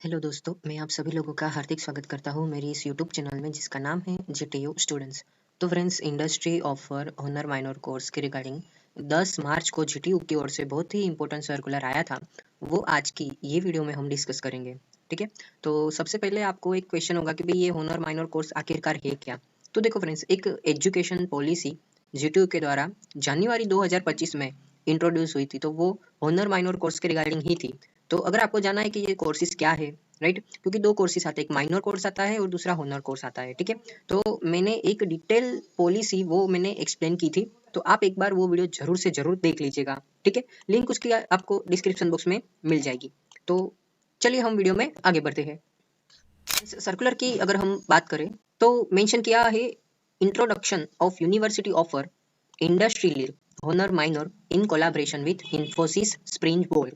Hello दोस्तों, मैं आप सभी लोगों का हार्दिक स्वागत करता हूं मेरी इस यूट्यूब चैनल में जिसका नाम है जीटीयू स्टूडेंट्स। तो friends, industry offer honour minor course के रिगार्डिंग 10 मार्च को जीटीयू की ओर से बहुत ही इंपॉर्टेंट सर्कुलर आया था। वो आज की ये वीडियो में हम डिस्कस करेंगे। ठीक है, तो सबसे पहले आपको एक क्वेश्चन होगा कि भाई ये ऑनर माइनर कोर्स आखिरकार है क्या। तो देखो फ्रेंड्स, एक एजुकेशन पॉलिसी जीटीयू के द्वारा जनवरी 2025 में इंट्रोड्यूस हुई थी, तो वो ऑनर माइनर कोर्स के रिगार्डिंग ही थी। तो अगर आपको जानना है कि ये कोर्सेज क्या है, राइट, क्योंकि दो कोर्सेज आते हैं, एक माइनर कोर्स आता है और दूसरा होनर कोर्स आता है। ठीक है, तो मैंने एक डिटेल पॉलिसी वो मैंने एक्सप्लेन की थी, तो आप एक बार वो वीडियो जरूर से जरूर देख लीजिएगा। ठीक है, लिंक उसकी आपको डिस्क्रिप्शन बॉक्स में मिल जाएगी। तो चलिए हम वीडियो में आगे बढ़ते हैं। सर्कुलर की अगर हम बात करें तो मेंशन किया है, introduction of university offer industry lead honour minor in collaboration with Infosys spring board.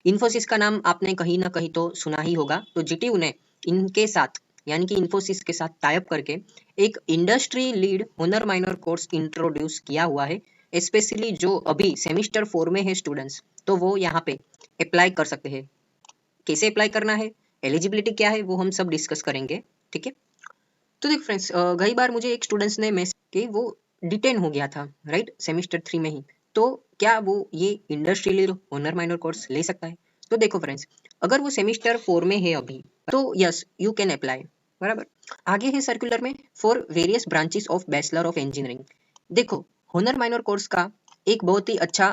Infosys का नाम आपने कहीं ना कहीं तो सुना ही होगा, तो जीटीयू ने इनके साथ यानी कि इंफोसिस के साथ टाइप करके एक industry lead honour minor course introduce किया हुआ है। स्पेशली जो अभी सेमिस्टर 4 में है स्टूडेंट्स, तो वो यहाँ पे अप्लाई कर सकते हैं। कैसे अप्लाई करना है, एलिजिबिलिटी क्या है, वो हम सब डिस्कस करेंगे। ठीक है, तो देख फ्रेंड्स, कई बार मुझे एक स्टूडेंट्स ने मैसेज कि वो डिटेन हो गया था, राइट, सेमिस्टर 3 में ही। तो क्या वो ये इंडस्ट्रियल ऑनर माइनर कोर्स ले सकता है? तो देखो फ्रेंड्स, अगर वो सेमिस्टर 4 में है अभी, तो यस यू कैन अप्लाई। बराबर। आगे है सर्कुलर में for various branches of bachelor of engineering. देखो, ऑनर माइनर कोर्स का एक बहुत ही अच्छा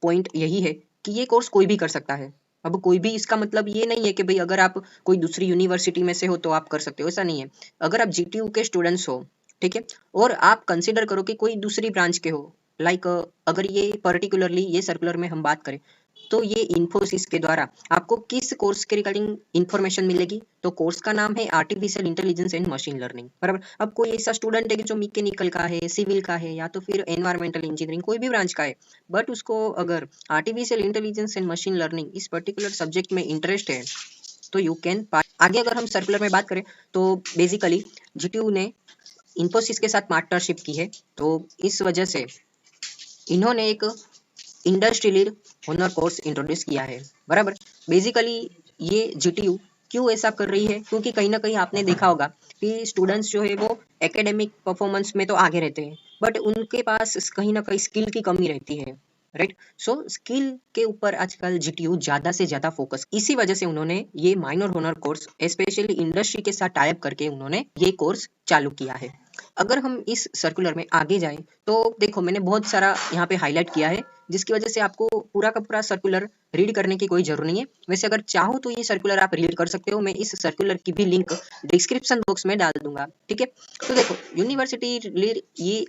पॉइंट यही है कि ये कोर्स कोई भी कर सकता है। अब कोई भी इसका मतलब ये नहीं है कि भाई अगर आप कोई दूसरी यूनिवर्सिटी में से हो तो आप कर सकते हो, ऐसा नहीं है। अगर आप जीटीयू के स्टूडेंट्स हो, ठीक है, और आप कंसिडर करो कि कोई दूसरी ब्रांच के हो, लाइक अगर ये पर्टिकुलरली ये सर्कुलर में हम बात करें, तो ये इन्फोसिस के द्वारा आपको किस कोर्स के रिगार्डिंग इंफॉर्मेशन मिलेगी, तो कोर्स का नाम है artificial intelligence and machine learning. बराबर। अब कोई ऐसा स्टूडेंट है कि जो मैकेनिकल का है, सिविल का है, या तो फिर एनवायरमेंटल इंजीनियरिंग कोई भी ब्रांच का है, बट उसको अगर artificial intelligence and machine learning इस पर्टिकुलर सब्जेक्ट में इंटरेस्ट है, तो यू कैन। आगे अगर हम सर्कुलर में बात करें तो बेसिकली जीटीयू ने इन्फोसिस के साथ पार्टनरशिप की है, तो इस वजह से इन्होंने एक industry lead honour course introduce किया है। बराबर। बेसिकली ये जीटीयू क्यों ऐसा कर रही है, क्योंकि कहीं ना कहीं आपने देखा होगा कि स्टूडेंट्स जो है वो एकेडमिक परफॉर्मेंस में तो आगे रहते हैं, बट उनके पास कहीं ना कहीं स्किल की कमी रहती है, राइट। सो स्किल के ऊपर आजकल जीटीयू ज्यादा से ज्यादा फोकस, इसी वजह से उन्होंने ये minor honour course specially industry के साथ टाइप करके उन्होंने ये कोर्स चालू किया है। अगर हम इस सर्कुलर में आगे जाएं तो देखो, मैंने बहुत सारा यहाँ पे हाईलाइट किया है, जिसकी वजह से आपको पूरा का पूरा सर्कुलर रीड करने की कोई जरूरत नहीं है। वैसे अगर चाहो तो ये सर्कुलर आप रीड कर सकते हो, मैं इस सर्कुलर की भी लिंक डिस्क्रिप्शन बॉक्स में डाल दूंगा। ठीक है, तो देखो, यूनिवर्सिटी लीड ये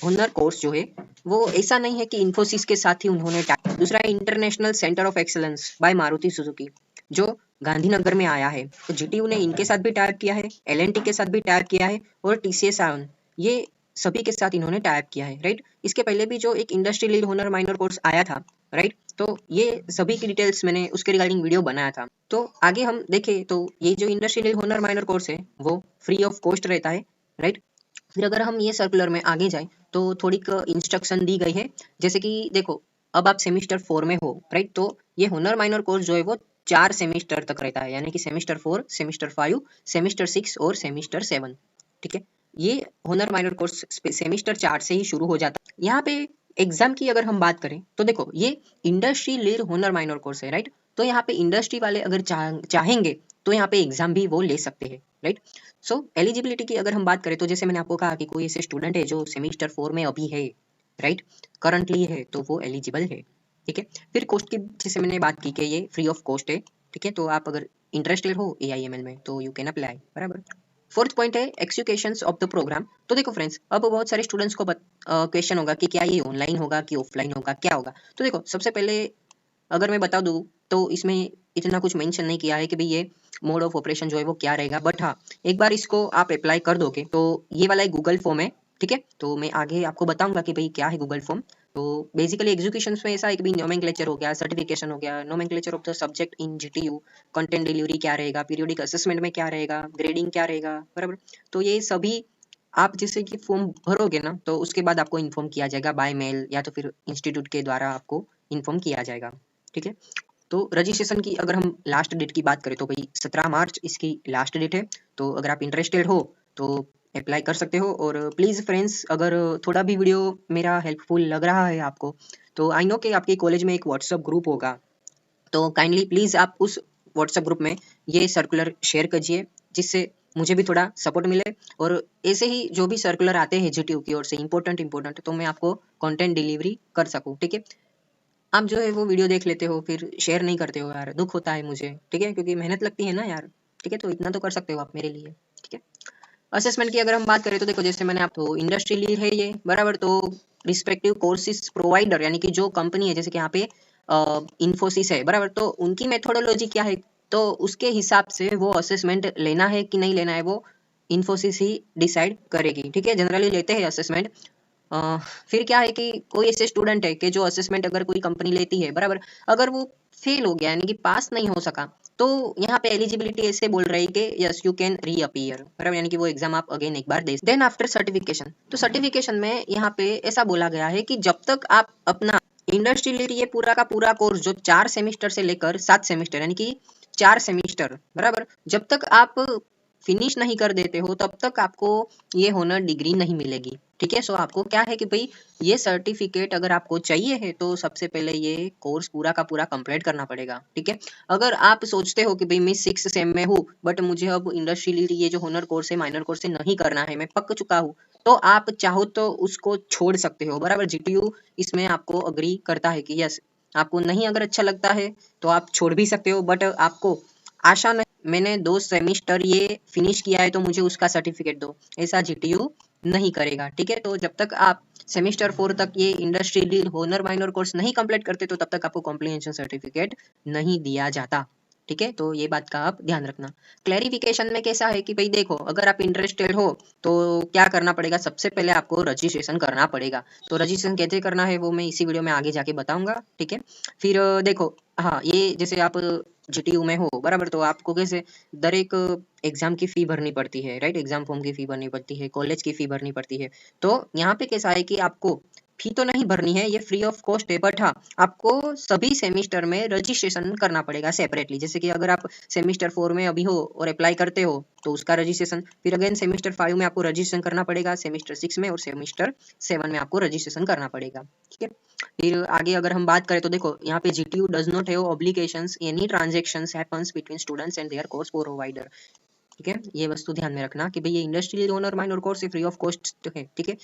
हुनर कोर्स जो है वो ऐसा नहीं है कि इन्फोसिस के साथ ही उन्होंने दूसरा international centre of excellence by Maruti Suzuki, जो गांधीनगर में आया है, तो जीटीयू ने इनके साथ भी टाइप किया है, एलएनटी के साथ भी टाइप किया है, और टीसीएस आयन, ये सभी के साथ इन्होंने टाइप किया है, राइट। इसके पहले भी जो एक industry lead honour minor course आया था, राइट, तो ये सभी की डिटेल्स मैंने उसके रिगार्डिंग वीडियो बनाया था। तो आगे हम देखें तो ये जो industry lead honour minor course है वो फ्री ऑफ कॉस्ट रहता है, राइट। फिर अगर हम ये सर्कुलर में आगे जाएं तो थोड़ी इंस्ट्रक्शन दी गई है, जैसे कि देखो, अब आप सेमिस्टर 4 में हो, राइट, तो ये हुनर माइनर कोर्स जो है वो 4 सेमिस्टर तक रहता है, यानी कि सेमिस्टर 4, सेमिस्टर 5, सेमिस्टर 6 और सेमिस्टर 7। ठीक है, ये हुनर माइनर कोर्स सेमिस्टर 4 से ही शुरू हो जाता है। यहाँ पे एग्जाम की अगर हम बात करें तो देखो, ये इंडस्ट्री लीड हुनर माइनर कोर्स है, राइट, तो यहाँ पे इंडस्ट्री वाले अगर चाहेंगे तो यहाँ पे एग्जाम भी वो ले सकते हैं, राइट। सो एलिजिबिलिटी की अगर हम बात करें तो जैसे मैंने आपको कहा कि कोई ऐसे स्टूडेंट है जो सेमिस्टर 4 में अभी है, राइट, करंटली है, तो वो एलिजिबल है। ठीक है, फिर कोस्ट की जैसे मैंने बात की कि ये फ्री ऑफ कॉस्ट है। ठीक है, तो आप अगर इंटरेस्टेड हो एआईएमएल में तो यू कैन अप्लाई। बराबर। फोर्थ पॉइंट है एक्सिक्यूशंस ऑफ द प्रोग्राम। तो देखो फ्रेंड्स, अब बहुत सारे स्टूडेंट्स को क्वेश्चन होगा कि क्या ये ऑनलाइन होगा कि ऑफलाइन होगा, क्या होगा। तो देखो, सबसे पहले अगर मैं बता दूं तो इसमें इतना कुछ मेंशन नहीं किया है कि भाई ये मोड ऑफ ऑपरेशन जो है वो क्या रहेगा, बट हाँ, एक बार इसको आप अप्लाई कर दोगे तो ये वाला एक गूगल फॉर्म है। ठीक है, तो मैं आगे आपको बताऊंगा कि भाई क्या है गूगल फॉर्म। तो बेसिकली एग्जीक्यूशन में ऐसा है कि भाई नोमेनक्लेचर हो गया, सर्टिफिकेशन हो गया, nomenclature of the subject in GTU, content delivery क्या रहेगा, पीरियोडिक असेसमेंट में क्या रहेगा, ग्रेडिंग क्या रहेगा। बराबर। तो ये सभी आप जैसे कि फॉर्म भरोगे ना, तो उसके बाद आपको इन्फॉर्म किया जाएगा बाय मेल या तो फिर इंस्टीट्यूट के द्वारा आपको इन्फॉर्म किया जाएगा। ठीक है, तो रजिस्ट्रेशन की अगर हम लास्ट डेट की बात करें तो भाई 17 मार्च इसकी लास्ट डेट है। तो अगर आप इंटरेस्टेड हो तो अप्लाई कर सकते हो। और प्लीज़ फ्रेंड्स, अगर थोड़ा भी वीडियो मेरा हेल्पफुल लग रहा है आपको, तो आई नो कि आपके कॉलेज में एक व्हाट्सअप ग्रुप होगा, तो काइंडली प्लीज़ आप उस व्हाट्सएप ग्रुप में ये सर्कुलर शेयर कीजिए, जिससे मुझे भी थोड़ा सपोर्ट मिले। और ऐसे ही जो भी सर्कुलर आते हैं जीटीयू की ओर से इम्पोर्टेंट तो मैं आपको कंटेंट डिलीवरी कर सकूं, ठीक है। आप जो है वो वीडियो देख लेते हो फिर शेयर नहीं करते हो यार, दुख होता है मुझे, ठीक है, क्योंकि मेहनत लगती है ना यार, ठीक है। तो इतना तो कर सकते हो आप मेरे लिए, ठीक है। असेसमेंट की अगर हम बात करें तो देखो, जैसे मैंने आपको इंडस्ट्री लीड है ये, बराबर। तो रिस्पेक्टिव कोर्सेज प्रोवाइडर यानी कि जो कंपनी है, जैसे कि यहाँ पे इन्फोसिस है, बराबर। तो उनकी मेथोडोलॉजी क्या है, तो उसके हिसाब से वो असेसमेंट लेना है कि नहीं लेना है, वो इन्फोसिस ही डिसाइड करेगी, ठीक है। जनरली लेते हैं असेसमेंट। अ, फिर क्या है कि कोई ऐसे स्टूडेंट है कि जो असेसमेंट अगर कोई कंपनी लेती है, बराबर, अगर वो फेल हो गया यानी कि पास नहीं हो सका, तो यहाँ पे एलिजिबिलिटी ऐसे बोल रही है कि यस यू कैन रीअपीयर, बराबर, यानी कि वो एग्जाम आप अगेन एक बार दे। देन आफ्टर सर्टिफिकेशन, तो सर्टिफिकेशन में यहाँ पे ऐसा बोला गया है कि जब तक आप अपना इंडस्ट्रियल ये पूरा का पूरा कोर्स जो 4 सेमेस्टर से लेकर 7 सेमेस्टर यानी कि 4 सेमेस्टर, बराबर, जब तक आप फिनिश नहीं कर देते हो तब तक आपको ये होनर डिग्री नहीं मिलेगी, ठीक है। सो आपको क्या है कि भाई ये सर्टिफिकेट अगर आपको चाहिए है तो सबसे पहले ये कोर्स पूरा का पूरा कंप्लीट करना पड़ेगा, ठीक है। अगर आप सोचते हो कि भाई मैं 6 सेम में हूँ बट मुझे अब इंडस्ट्रियल ये जो होनर कोर्स है, माइनर कोर्स है, नहीं करना है, मैं पक चुका हूँ, तो आप चाहो तो उसको छोड़ सकते हो, बराबर। जीटीयू इसमें आपको अग्री करता है कि यस, आपको नहीं अगर अच्छा लगता है तो आप छोड़ भी सकते हो, बट आपको आशा नहीं, मैंने 2 सेमेस्टर ये फिनिश किया है तो मुझे उसका सर्टिफिकेट दो, ऐसा जीटीयू नहीं करेगा, ठीक है। तो जब तक आप सेमेस्टर 4 तक ये इंडस्ट्रियल होनर माइनर कोर्स नहीं कंप्लीट करते तो तब तक आपको कॉम्प्रिहेंशन सर्टिफिकेट नहीं दिया जाता, ठीक है। तो ये बात का आप ध्यान रखना। क्लैरिफिकेशन में कैसा है कि भाई देखो, अगर आप इंटरेस्टेड हो तो क्या करना पड़ेगा, सबसे पहले आपको रजिस्ट्रेशन करना पड़ेगा। तो रजिस्ट्रेशन कैसे करना है वो मैं इसी वीडियो में आगे जाके बताऊंगा, ठीक है। फिर देखो, हाँ, ये जैसे आप जीटीयू में हो, बराबर, तो आपको कैसे दर एक एग्जाम की फी भरनी पड़ती है, राइट, एग्जाम फॉर्म की फी भरनी पड़ती है, कॉलेज की फी भरनी पड़ती है। तो यहाँ पे कैसा है कि आपको फी तो नहीं भरनी है, ये फ्री ऑफ कॉस्ट है, बट हाँ, आपको सभी सेमिस्टर में रजिस्ट्रेशन करना पड़ेगा सेपरेटली। जैसे कि अगर आप सेमिस्टर 4 में अभी हो और अप्लाई करते हो तो उसका रजिस्ट्रेशन, फिर अगेन सेमिस्टर 5 में आपको रजिस्ट्रेशन करना पड़ेगा, सेमिस्टर 6 में और सेमिस्टर 7 में आपको रजिस्ट्रेशन करना पड़ेगा, ठीक है। फिर आगे अगर हम बात करें तो देखो, यहाँ पे GTU does not have obligations any transactions happens between students and their course provider, ठीक है। ये वस्तु ध्यान में रखना कि भाई ये industrial owner minor course free of cost है, ठीक है।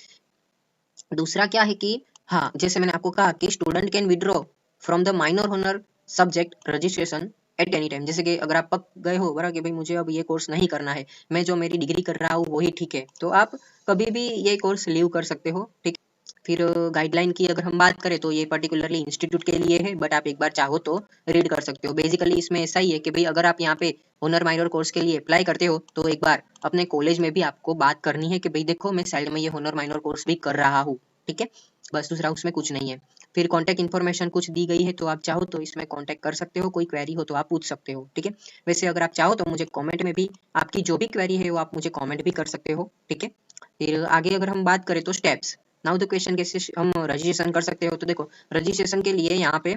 दूसरा क्या है कि हाँ, जैसे मैंने आपको कहा कि student can withdraw from the minor honour subject registration at any time. जैसे कि अगर आप पक गए हो, बरा कि भाई मुझे अब ये कोर्स नहीं करना है, मैं जो मेरी डिग्री कर रहा हूँ वही ठीक है, तो आप कभी भी ये कोर्स लीव कर सकते हो, ठीक। फिर गाइडलाइन की अगर हम बात करें तो ये पर्टिकुलरली इंस्टीट्यूट के लिए है, बट आप एक बार चाहो तो रीड कर सकते हो। बेसिकली इसमें ऐसा ही है कि भाई अगर आप यहाँ पे होनर माइनर कोर्स के लिए अप्लाई करते हो तो एक बार अपने कॉलेज में भी आपको बात करनी है कि भाई देखो मैं साइड में ये होनर माइनर कोर्स भी कर रहा हूँ, ठीक है। बस दूसरा उसमें कुछ नहीं है। फिर कॉन्टैक्ट इन्फॉर्मेशन कुछ दी गई है, तो आप चाहो तो इसमें कॉन्टैक्ट कर सकते हो, कोई क्वेरी हो तो आप पूछ सकते हो, ठीक है। वैसे अगर आप चाहो तो मुझे कमेंट में भी आपकी जो भी क्वेरी है वो आप मुझे कमेंट भी कर सकते हो, ठीक है। फिर आगे अगर हम बात करें तो स्टेप्स, नाउ द क्वेश्चन, कैसे हम रजिस्ट्रेशन कर सकते हो। तो देखो, रजिस्ट्रेशन के लिए यहाँ पे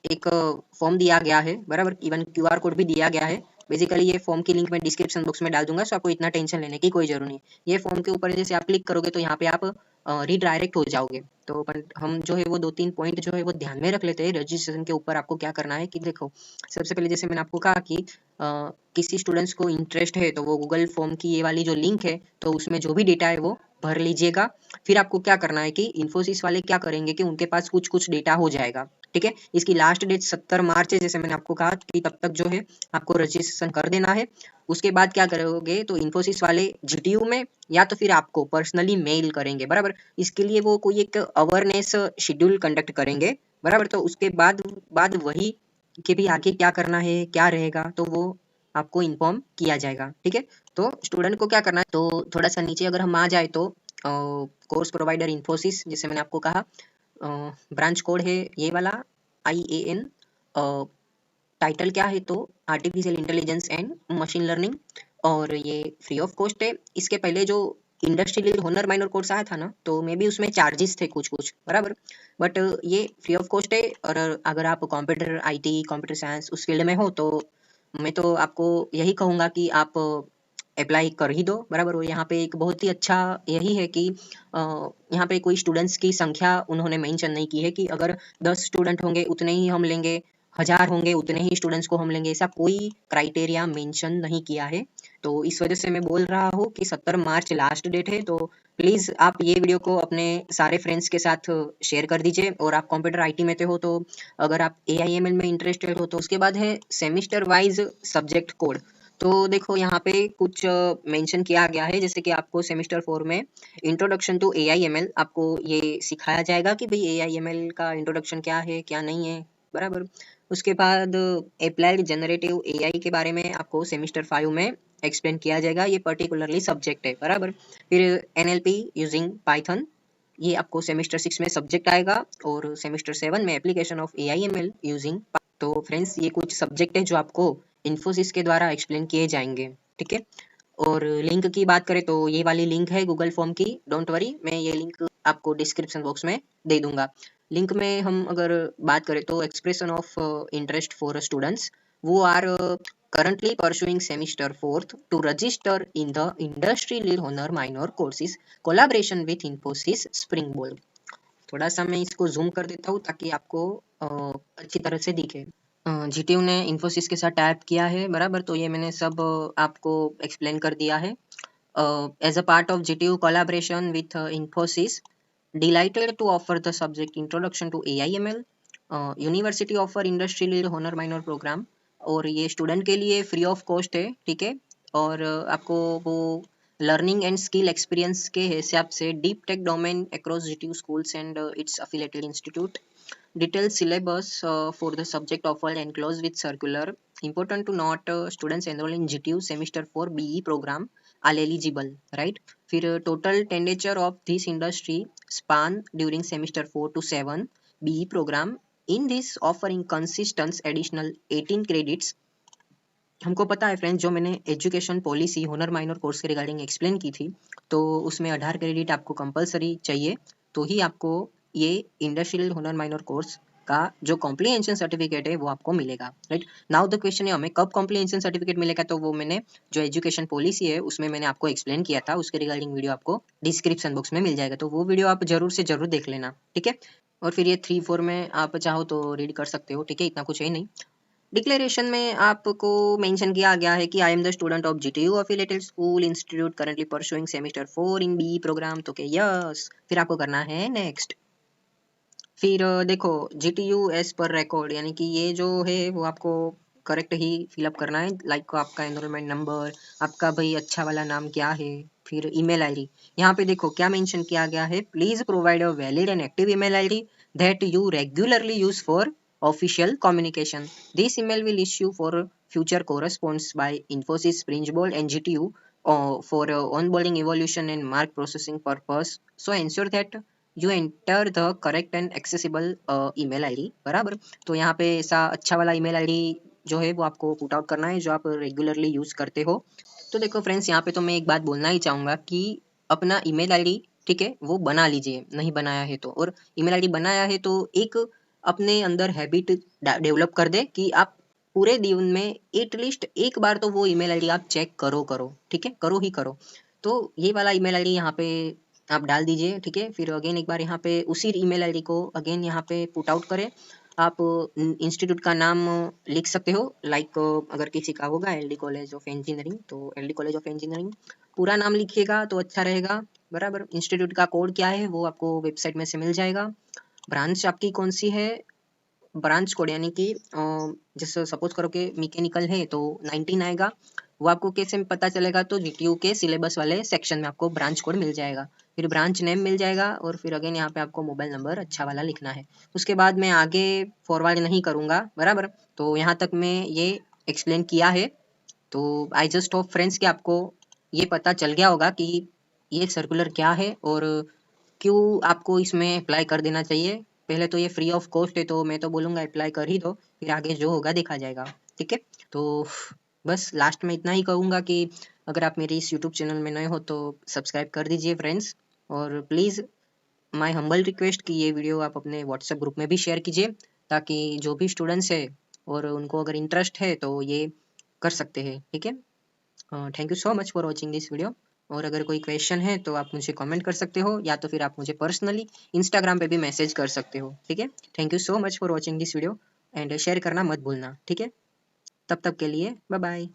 एक फॉर्म दिया गया है, बराबर, इवन क्यूआर कोड भी दिया गया है। बेसिकली ये फॉर्म की लिंक मैं डिस्क्रिप्शन बॉक्स में डाल दूंगा, सो आपको इतना टेंशन लेने की कोई जरूरत नहीं। ये फॉर्म के ऊपर जैसे आप क्लिक करोगे तो यहाँ पे आप रीडायरेक्ट हो जाओगे। तो पर हम जो है वो 2-3 पॉइंट जो है वो ध्यान में रख लेते हैं। रजिस्ट्रेशन के ऊपर आपको क्या करना है कि देखो, सबसे पहले जैसे मैंने आपको कहा कि किसी स्टूडेंट्स को इंटरेस्ट है तो वो गूगल फॉर्म की ये वाली जो लिंक है तो उसमें जो भी डेटा है वो भर लीजिएगा। फिर आपको क्या करना है कि इन्फोसिस वाले क्या करेंगे कि उनके पास कुछ कुछ डेटा हो जाएगा, ठीक है। इसकी लास्ट डेट 70 मार्च है, जैसे मैंने आपको कहा कि तब तक जो है आपको रजिस्ट्रेशन कर देना है। उसके बाद क्या करोगे, तो इन्फोसिस वाले जीटीयू में या तो फिर आपको पर्सनली मेल करेंगे, बराबर। इसके लिए वो कोई एक अवेयरनेस शेड्यूल कंडक्ट करेंगे, बराबर। तो उसके बाद वही कि भी आगे क्या करना है, क्या रहेगा, तो वो आपको इन्फॉर्म किया जाएगा, ठीक है। तो स्टूडेंट को क्या करना है, तो थोड़ा सा नीचे अगर हम आ जाए तो कोर्स प्रोवाइडर इन्फोसिस, जैसे मैंने आपको कहा, ब्रांच कोड है ये वाला IAN। टाइटल क्या है, तो artificial intelligence and machine learning, और ये फ्री ऑफ कॉस्ट है। इसके पहले जो इंडस्ट्रियल होनर माइनर कोर्स आया था ना, तो मे बी उसमें चार्जेस थे कुछ कुछ, बराबर। बट ये फ्री ऑफ कॉस्ट है। और अगर आप कंप्यूटर आईटी कंप्यूटर साइंस उस फील्ड में हो तो मैं तो आपको यही कहूँगा कि आप अप्लाई कर ही दो, बराबर। और यहाँ पे एक बहुत ही अच्छा यही है कि यहाँ पे कोई स्टूडेंट्स की संख्या उन्होंने मेंशन नहीं की है कि अगर 10 स्टूडेंट होंगे उतने ही हम लेंगे, 1000 होंगे उतने ही स्टूडेंट्स को हम लेंगे, ऐसा कोई क्राइटेरिया मेंशन नहीं किया है। तो इस वजह से मैं बोल रहा हूँ कि 17 मार्च लास्ट डेट है। तो प्लीज़ आप ये वीडियो को अपने सारे फ्रेंड्स के साथ शेयर कर दीजिए। और आप कंप्यूटर आईटी में हो तो अगर आप एआईएमएल में इंटरेस्टेड हो तो उसके बाद है सेमिस्टर वाइज सब्जेक्ट कोड। तो देखो यहाँ पे कुछ मेंशन किया गया है, जैसे कि आपको सेमेस्टर 4 में इंट्रोडक्शन टू एआईएमएल आपको ये सिखाया जाएगा कि भाई एआईएमएल का इंट्रोडक्शन क्या है क्या नहीं है, बराबर। उसके बाद अप्लाइड जनरेटिव एआई के बारे में आपको सेमेस्टर 5 में एक्सप्लेन किया जाएगा, ये पर्टिकुलरली सब्जेक्ट है, बराबर। फिर एनएलपी यूजिंग पाइथन, ये आपको सेमेस्टर 6 में सब्जेक्ट आएगा। और सेमेस्टर 7 में एप्लीकेशन ऑफ एआईएमएल यूजिंग। तो फ्रेंड्स ये कुछ सब्जेक्ट है जो आपको इन्फोसिस के द्वारा एक्सप्लेन किए जाएंगे, ठीक है। और लिंक की बात करें तो ये वाली लिंक है गूगल फॉर्म की, डोंट वरी, मैं ये लिंक आपको डिस्क्रिप्शन बॉक्स में दे दूंगा। लिंक में हम अगर बात करें तो expression of interest for students वो are currently pursuing semester 4th to register in the industry lead honor minor courses collaboration with Infosys Springboard। थोड़ा सा मैं इसको जूम कर देता हूँ ताकि आपको अच्छी तरह से दिखे। जीटीयू ने इन्फोसिस के साथ टाइप किया है, बराबर। तो ये मैंने सब आपको एक्सप्लेन कर दिया है। As a part of GTU collaboration with Infosys, delighted to offer the subject introduction to AIML, university offer industry lead honour minor programme. और ये स्टूडेंट के लिए फ्री ऑफ कॉस्ट है, ठीक है। और आपको वो लर्निंग एंड स्किल एक्सपीरियंस के हिसाब से deep tech domain across GTU schools and it's affiliated institute. Detailed syllabus for the subject offered enclosed with circular. Important to note, students enroll in GTU semester 4 BE program are eligible, right? फिर total tenure of this industry span during semester 4 to 7 BE program. In this offering consistent additional 18 credits। हमको पता है friends, जो मैंने education policy honour minor course के regarding explain की थी, तो उसमें 18 क्रेडिट आपको कंपलसरी चाहिए, तो ही आपको ये इंडस्ट्रियल होनर माइनर कोर्स का जो कॉम्प्रिहेंशन सर्टिफिकेट है वो आपको मिलेगा, राइट। नाउ द क्वेश्चन है हमें कब कॉम्प्रिहेंशन सर्टिफिकेट मिलेगा, तो वो मैंने जो एजुकेशन पॉलिसी है उसमें मैंने आपको एक्सप्लेन किया था, उसके रिगार्डिंग वीडियो आपको डिस्क्रिप्शन बॉक्स में मिल जाएगा, तो वो वीडियो आप जरूर से जरूर देख लेना, ठीक है। और फिर ये 3-4 में आप चाहो तो रीड कर सकते हो, ठीक है, इतना कुछ है नहीं। डिक्लेरेशन में आपको मेंशन किया गया है कि I am the student of GTU affiliated school institute currently pursuing semester 4 in B programme, तो क्या यस, फिर आपको करना है नेक्स्ट। फिर देखो जीटीयू एज पर रिकॉर्ड, यानी कि ये जो है वो आपको करेक्ट ही फिलअप करना है, लाइक आपका एनरोलमेंट नंबर, आपका भाई अच्छा वाला नाम क्या है, फिर ईमेल आईडी। यहाँ पे देखो क्या मेंशन किया गया है, please provide a valid and active email ID that you regularly use for official communication. This email will issue for future corresponds by Infosys Springboard and GTU for onboarding evaluation and mark processing purpose. So ensure that you enter the correct and accessible email ID, बराबर। तो यहाँ पे ऐसा अच्छा वाला email ID जो है वो आपको पुट आउट करना है जो आप रेगुलरली यूज करते हो। तो देखो फ्रेंड्स, यहाँ पे तो मैं एक बात बोलना ही चाहूंगा कि अपना ईमेल आईडी, ठीक है, वो बना लीजिए, नहीं बनाया है तो। और ईमेल आईडी बनाया है तो एक अपने अंदर हैबिट डेवलप कर दे कि आप पूरे दिन में एटलीस्ट एक बार तो वो ईमेल आईडी आप चेक करो, ठीक है, करो ही करो। तो ये वाला ईमेल आईडी यहाँ पे आप डाल दीजिए, ठीक है। फिर अगेन एक बार यहाँ पे उसी ईमेल आईडी को अगेन यहाँ पे पुट आउट करें। आप इंस्टीट्यूट का नाम लिख सकते हो, लाइक अगर किसी का होगा एलडी कॉलेज ऑफ इंजीनियरिंग तो एलडी कॉलेज ऑफ इंजीनियरिंग पूरा नाम लिखिएगा तो अच्छा रहेगा, बराबर। इंस्टीट्यूट का कोड क्या है वो आपको वेबसाइट में से मिल जाएगा। ब्रांच आपकी कौन सी है, ब्रांच कोड, यानी कि जैसे सपोज करो कि मैकेनिकल है तो 19 आएगा, वो आपको कैसे पता चलेगा, तो जीटीयू के सिलेबस वाले सेक्शन में आपको ब्रांच कोड मिल जाएगा, फिर ब्रांच नेम मिल जाएगा, और फिर अगेन यहाँ पे आपको मोबाइल नंबर अच्छा वाला लिखना है। उसके बाद मैं आगे फॉरवर्ड नहीं करूँगा, बराबर। तो यहाँ तक मैं ये एक्सप्लेन किया है। तो आई जस्ट होप फ्रेंड्स कि आपको ये पता चल गया होगा कि ये सर्कुलर क्या है और क्यों आपको इसमें अप्लाई कर देना चाहिए। पहले तो ये फ्री ऑफ कॉस्ट है तो मैं तो बोलूँगा अप्लाई कर ही दो, फिर आगे जो होगा देखा जाएगा, ठीक है। तो बस लास्ट में इतना ही कहूँगा कि अगर आप मेरे इस यूट्यूब चैनल में नए हो तो सब्सक्राइब कर दीजिए फ्रेंड्स, और प्लीज़ माय हम्बल रिक्वेस्ट कि ये वीडियो आप अपने व्हाट्सएप ग्रुप में भी शेयर कीजिए, ताकि जो भी स्टूडेंट्स है और उनको अगर इंटरेस्ट है तो ये कर सकते हैं, ठीक है। Thank you so much for watching this video. और अगर कोई क्वेश्चन है तो आप मुझे कमेंट कर सकते हो, या तो फिर आप मुझे पर्सनली इंस्टाग्राम पे भी मैसेज कर सकते हो, ठीक है। Thank you so much for watching this video, and share करना मत भूलना, ठीक है। तब तक के लिए बाय बाय।